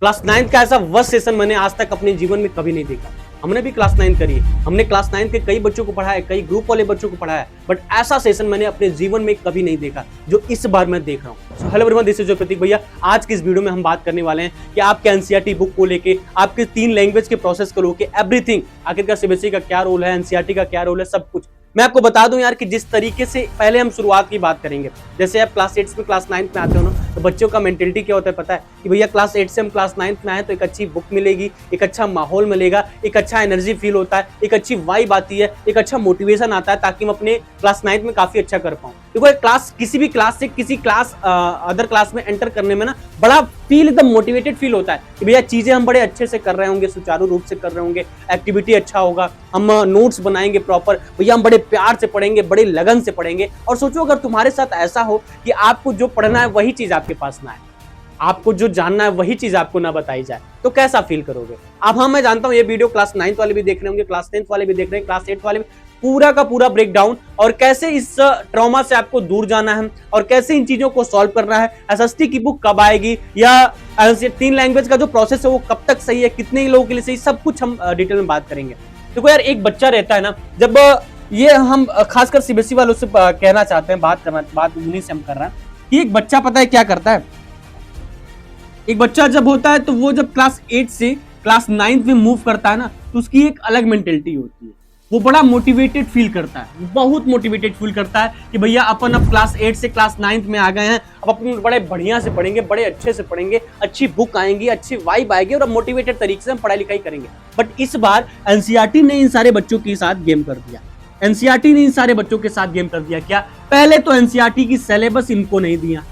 Class 9 का ऐसा worst session मैंने आज तक अपने जीवन में कभी नहीं देखा। हमने भी क्लास 9 करी है, हमने क्लास 9 के कई बच्चों को पढ़ाया है, कई ग्रुप वाले बच्चों को पढ़ाया है, बट ऐसा सेशन मैंने अपने जीवन में कभी नहीं देखा जो इस बार मैं देख रहा हूँ। So hello everyone, this is Prateek भैया। आज की इस वीडियो में हम बात करने वाले हैं कि आपके एनसीईआरटी बुक को लेके, आपके 3 लैंग्वेज के प्रोसेस को लेके एवरीथिंग, आखिरकार सीबीएसई का क्या रोल है, एनसीईआरटी का क्या रोल है, सब कुछ मैं आपको बता दूं यार कि जिस तरीके से पहले हम शुरुआत की बात करेंगे। जैसे आप क्लास 8 में क्लास 9 में आते हो ना, तो बच्चों का मेंटेलिटी क्या होता है पता है कि भैया क्लास 8 से हम क्लास 9 में आए तो एक अच्छी बुक मिलेगी, एक अच्छा माहौल मिलेगा, एक अच्छा एनर्जी फील होता है, एक अच्छी वाइब आती है, एक अच्छा मोटिवेशन आता है ताकि हम अपने क्लास 9 में काफी अच्छा कर पाऊं। देखो एक क्लास, किसी भी क्लास से किसी क्लास अदर क्लास में एंटर करने में ना बड़ा फील, एकदम मोटिवेटेड फील होता है कि भैया चीजें हम बड़े अच्छे से कर रहे होंगे, सुचारू रूप से कर रहे होंगे, एक्टिविटी अच्छा होगा, हम नोट्स बनाएंगे प्रॉपर, भैया हम बड़े प्यार से पढ़ेंगे, बड़े लगन से पढ़ेंगे। और सोचो अगर तुम्हारे साथ ऐसा हो कि आपको जो पढ़ना है वही चीज आपके पास ना है, आपको जो जानना है वही चीज आपको ना बताई जाए, तो कैसा फील करोगे अब? हाँ, मैं जानता हूं ये वीडियो क्लास 9 वाले भी देख रहे होंगे, क्लास 10 वाले भी देख रहे हैं, क्लास 8 वाले भी, पूरा का पूरा ब्रेकडाउन और कैसे इस ट्रॉमा से आपको दूर जाना है और कैसे इन चीजों को सॉल्व करना है, एसएसटी की बुक कब आएगी या 3 लैंग्वेज का जो प्रोसेस है वो कब तक सही है, कितने ही लोगों के लिए सही, सब कुछ हम डिटेल में बात करेंगे। देखो यार, एक बच्चा रहता है ना, जब ये हम खासकर सीबीएसई वालों से कहना चाहते हैं, बात उन्हीं से हम कर रहे हैं कि एक बच्चा पता है क्या करता है। एक बच्चा जब होता है तो वो जब क्लास 8 से क्लास 9 में मूव करता है ना, तो उसकी एक अलग मेंटेलिटी होती है। वो बड़ा मोटिवेटेड फील करता है, बहुत मोटिवेटेड फील करता है कि भैया अपन अब क्लास 8 से क्लास 9 में आ गए हैं, अब अपन बड़े बढ़िया से पढ़ेंगे, बड़े अच्छे से पढ़ेंगे, अच्छी बुक आएंगी, अच्छी वाइब आएगी और अब मोटिवेटेड तरीके से हम पढ़ाई लिखाई करेंगे। बट इस बार एनसीईआरटी ने इन सारे बच्चों के साथ गेम कर दिया। एनसीईआरटी ने इन सारे बच्चों के साथ गेम कर दिया। क्या? पहले तो एनसीईआरटी की सिलेबस इनको नहीं दिया।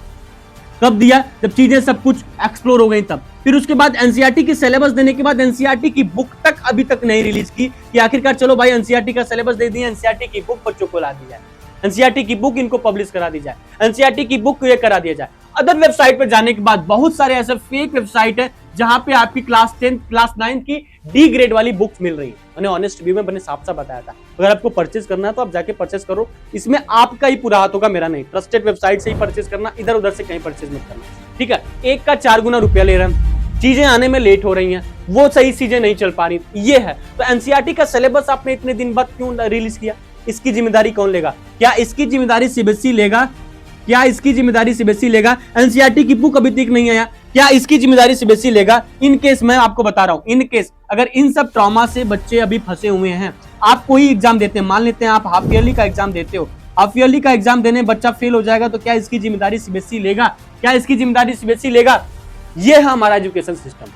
कब दिया? जब चीजें सब कुछ एक्सप्लोर हो गई तब। फिर उसके बाद एनसीईआरटी की सिलेबस देने के बाद एनसीईआरटी की बुक तक अभी तक नहीं रिलीज की कि आखिरकार चलो भाई एनसीईआरटी का सिलेबस दे दिया, एनसीईआरटी की बुक बच्चों को ला दी जाए, एनसीईआरटी की बुक इनको पब्लिश करा दी जाए, एनसीईआरटी की बुक ये करा दिया जाए। अदर वेबसाइट पर जाने के बाद बहुत सारे ऐसे फेक वेबसाइट है जहां पे आपकी क्लास 10 क्लास 9 की डी ग्रेड वाली बुक्स मिल रही है। मैंने ऑनेस्ट व्यू में मैंने साफ साफ बताया था, अगर आपको परचेज करना है तो आप जाके परचेज करो, इसमें आपका ही पूरा हाथ होगा, मेरा नहीं। ट्रस्टेड वेबसाइट से ही परचेज करना, इधर उधर से कहीं परचेज मत करना, ठीक है? एक का 4 गुना रुपया ले रहे हैं, चीजें आने में लेट हो रही हैं, वो सही चीजें नहीं चल पा रही, ये है। तो एनसीईआरटी का सिलेबस आपने इतने दिन बाद क्यों रिलीज किया? इसकी जिम्मेदारी कौन लेगा? क्या इसकी जिम्मेदारी सीबीएसई लेगा? क्या इसकी जिम्मेदारी सीबीएसई लेगा? एनसीईआरटी की बुक अभी तक नहीं आया, क्या इसकी जिम्मेदारी सीबीएसई लेगा? इन केस मैं आपको बता रहा हूं, इन केस अगर इन सब ट्रॉमा से बच्चे अभी फंसे हुए हैं, आप कोई एग्जाम देते हैं, मान लेते हैं आप हाफ ईयरली का एग्जाम देते हो, हाफ ईयरली का एग्जाम देने बच्चा फेल हो जाएगा, तो क्या इसकी जिम्मेदारी सीबीएसई लेगा? क्या इसकी जिम्मेदारी सीबीएसई लेगा? ये है हमारा एजुकेशन सिस्टम।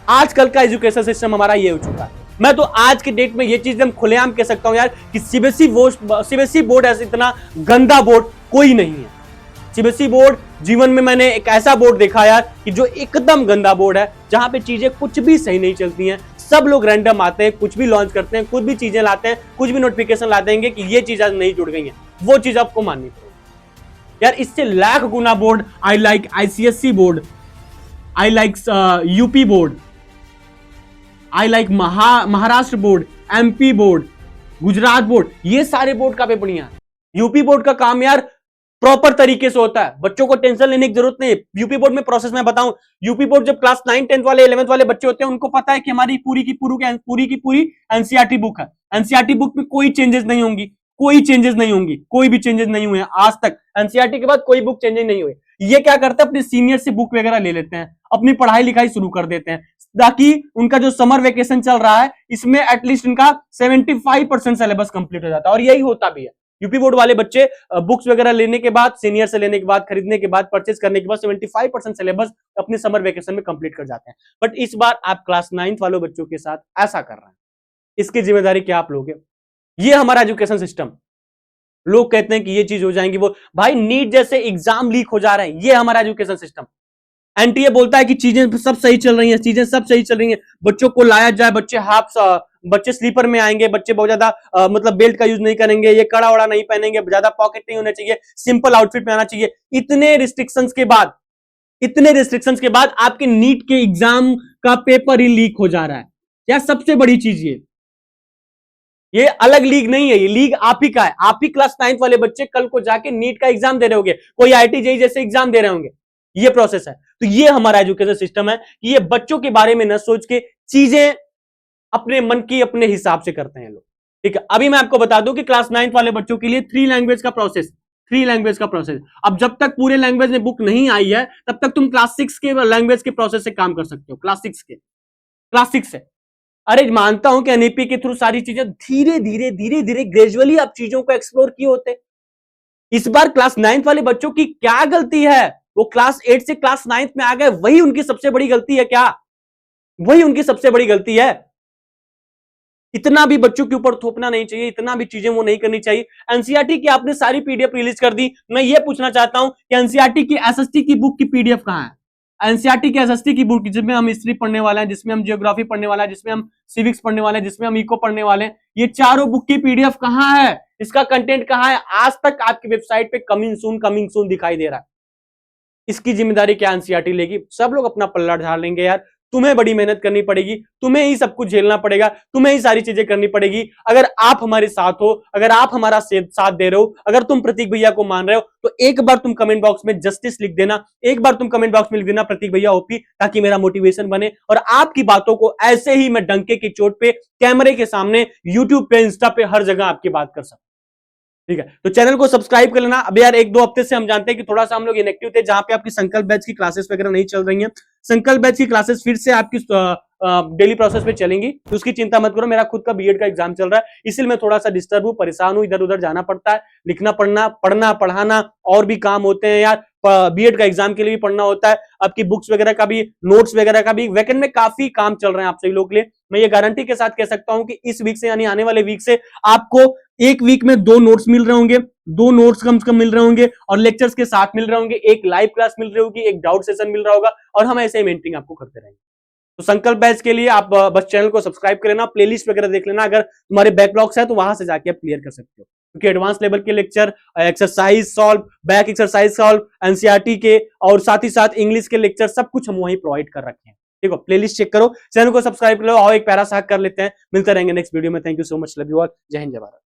आजकल का एजुकेशन सिस्टम हमारा ये हो चुका है। मैं तो आज के डेट में ये चीज एकदम खुलेआम कह सकता हूं यार कि सीबीएसई बोर्ड ऐसा इतना गंदा बोर्ड कोई नहीं है। सीबीएसई बोर्ड, जीवन में मैंने एक ऐसा बोर्ड देखा यार कि जो एकदम गंदा बोर्ड है, जहां पे चीजें कुछ भी सही नहीं चलती हैं, सब लोग रैंडम आते हैं, कुछ भी लॉन्च करते हैं, कुछ भी चीजें लाते हैं, कुछ भी नोटिफिकेशन ला देंगे कि ये चीज आज नहीं जुड़ गई है, वो चीज आपको माननी पड़ेगी यार। इससे लाख गुना board I like ICSE board, I like UP board, I like Maharashtra board, MP board, Gujarat board, ये सारे बोर्ड काफी बढ़िया। यूपी बोर्ड का काम यार प्रॉपर तरीके से होता है, बच्चों को टेंशन लेने की जरूरत नहीं। यूपी बोर्ड में प्रोसेस मैं बताऊं, यूपी बोर्ड जब क्लास 9 10 वाले 11th वाले बच्चे होते हैं, उनको पता है कि हमारी पूरी की पूरी एनसीईआरटी बुक है, एनसीईआरटी बुक में कोई चेंजेस नहीं होंगी, कोई चेंजेस नहीं होंगी, कोई भी चेंजेस नहीं हुए आज तक। एनसीईआरटी के बाद कोई बुक चेंजेस नहीं हुए। ये क्या करते हैं, अपने सीनियर से बुक वगैरह ले लेते हैं, अपनी पढ़ाई लिखाई शुरू कर देते हैं, ताकि उनका जो समर वेकेशन चल रहा है इसमें एटलीस्ट इनका 75% सिलेबस कंप्लीट हो जाता है। और यही होता भी है। यूपी बोर्ड वाले बच्चे बुक्स वगैरह लेने के बाद, सीनियर से लेने के बाद, खरीदने के बाद, परचेज करने के बाद 75% सिलेबस अपने समर वेकेशन में कंप्लीट कर जाते हैं। बट इस बार आप क्लास 9 वालों बच्चों के साथ ऐसा कर रहे हैं, इसकी जिम्मेदारी क्या आप लोगे? ये हमारा एजुकेशन सिस्टम। लोग कहते हैं कि ये चीज हो जाएंगी, वो भाई नीट जैसे एग्जाम लीक हो जा रहे हैं, ये हमारा एजुकेशन सिस्टम। एनटीए बोलता है कि चीजें सब सही चल रही हैं, चीजें सब सही चल रही हैं, बच्चों को लाया जाए, बच्चे स्लीपर में आएंगे, बच्चे बहुत ज्यादा मतलब बेल्ट का यूज नहीं करेंगे, ये कड़ा वड़ा नहीं पहनेंगे, ज्यादा पॉकेट नहीं होना चाहिए, सिंपल आउटफिट पहनना चाहिए। इतने रिस्ट्रिक्शंस के बाद आपके नीट के एग्जाम का पेपर ही लीक हो जा रहा है। क्या सबसे बड़ी चीज ये अलग लीग नहीं है, ये लीग आप ही का है। आप ही क्लास 9 वाले बच्चे कल को जाके नीट का एग्जाम दे रहे होंगे, कोई आईआईटी जेईई जैसे एग्जाम दे रहे होंगे, ये प्रोसेस है। तो ये हमारा एजुकेशन सिस्टम है कि ये बच्चों के बारे में न सोच के चीजें अपने मन की अपने हिसाब से करते हैं लोग। ठीक है, अभी मैं आपको बता दूं कि क्लास 9 वाले बच्चों के लिए 3 लैंग्वेज का प्रोसेस। अब जब तक पूरे लैंग्वेज में बुक नहीं आई है तब तक तुम क्लास 6 के लैंग्वेज के प्रोसेस से काम कर सकते हो। क्लास 6 से अरे मानता हूं कि एनईपी के थ्रू सारी चीजें धीरे धीरे ग्रेजुअली आप चीजों को एक्सप्लोर किए होते। इस बार क्लास 9 वाले बच्चों की क्या गलती है? वो क्लास 8 से क्लास 9 में आ गए, वही उनकी सबसे बड़ी गलती है क्या? वही उनकी सबसे बड़ी गलती है। इतना भी बच्चों के ऊपर थोपना नहीं चाहिए, इतना भी चीजें वो नहीं करनी चाहिए। एनसीईआरटी की आपने सारी पीडीएफ रिलीज कर दी। मैं ये पूछना चाहता हूं कि एनसीईआरटी की एसएसटी की बुक की पीडीएफ कहां है? एनसीईआरटी की एसएसटी की बुक जिसमें हम हिस्ट्री पढ़ने वाले हैं, जिसमें हम ज्योग्राफी पढ़ने वाले हैं, जिसमें हम सिविक्स पढ़ने वाले हैं, जिसमें हम इको पढ़ने वाले हैं, ये चारों बुक की पीडीएफ कहां है? इसका कंटेंट कहां है? आज तक आपकी वेबसाइट पे कमिंग सून दिखाई दे रहा है। इसकी जिम्मेदारी क्या एनसीईआरटी लेगी? सब लोग अपना पल्ला झाड़ लेंगे यार। तुम्हें बड़ी मेहनत करनी पड़ेगी, तुम्हें ही सब कुछ झेलना पड़ेगा, तुम्हें ही सारी चीजें करनी पड़ेगी। अगर आप हमारे साथ हो, अगर आप हमारा साथ दे रहे हो, अगर तुम प्रतीक भैया को मान रहे हो, तो एक बार तुम कमेंट बॉक्स में जस्टिस लिख देना, एक बार तुम कमेंट बॉक्स में लिख देना प्रतीक भैया ओपी, ताकि मेरा मोटिवेशन बने और आपकी बातों को ऐसे ही मैं डंके की चोट पे कैमरे के सामने यूट्यूब पे, इंस्टा पे, हर जगह आपकी बात कर सकूं। ठीक है, तो चैनल को सब्सक्राइब कर लेना। अब यार 1-2 हफ्ते से हम जानते हैं कि थोड़ा सा हम लोग इनएक्टिव थे, जहां पे आपकी संकल्प बैच की क्लासेस वगैरह नहीं चल रही हैं। संकल्प बैच की क्लासेस फिर से आपकी डेली प्रोसेस में चलेंगी, तो उसकी चिंता मत करो। मेरा खुद का बीएड का एग्जाम चल रहा है, इसलिए मैं थोड़ा सा डिस्टर्ब हूं, परेशान हूं, इधर उधर जाना पड़ता है, लिखना पढ़ना पढ़ाना और भी काम होते हैं यार। बीएड का एग्जाम के लिए भी पढ़ना होता है, आपकी बुक्स वगैरह का भी, नोट्स वगैरह का भी, वीकेंड में काफी काम चल रहे हैं आप सभी लोग के लिए। मैं ये गारंटी के साथ कह सकता हूं कि इस वीक से यानी आने वाले वीक से आपको एक वीक में 2 नोट्स मिल रहे होंगे, 2 नोट्स कम से कम मिल रहे होंगे और लेक्चर्स के साथ मिल रहे होंगे, एक लाइव क्लास मिल रही होगी, एक डाउट सेशन मिल रहा होगा और हम ऐसे ही मेंटरिंग आपको करते रहेंगे। तो संकल्प बैच के लिए आप बस चैनल को सब्सक्राइब कर लेना, प्लेलिस्ट वगैरह देख लेना। अगर तुम्हारे बैकलॉग्स है तो वहां से जाके आप क्लियर कर सकते हो, क्योंकि एडवांस लेवल के lecture, exercise solve, back exercise solve, NCERT के और साथ ही साथ इंग्लिश के लेक्चर सब कुछ हम वहीं प्रोवाइड कर रखे हैं। ठीक है, प्लेलिस्ट चेक करो, चैनल को सब्सक्राइब कर लो और एक पैरा साथ कर लेते हैं। मिलते रहेंगे नेक्स्ट वीडियो में। Thank you so much, love you all, जय हिंद जय भारत।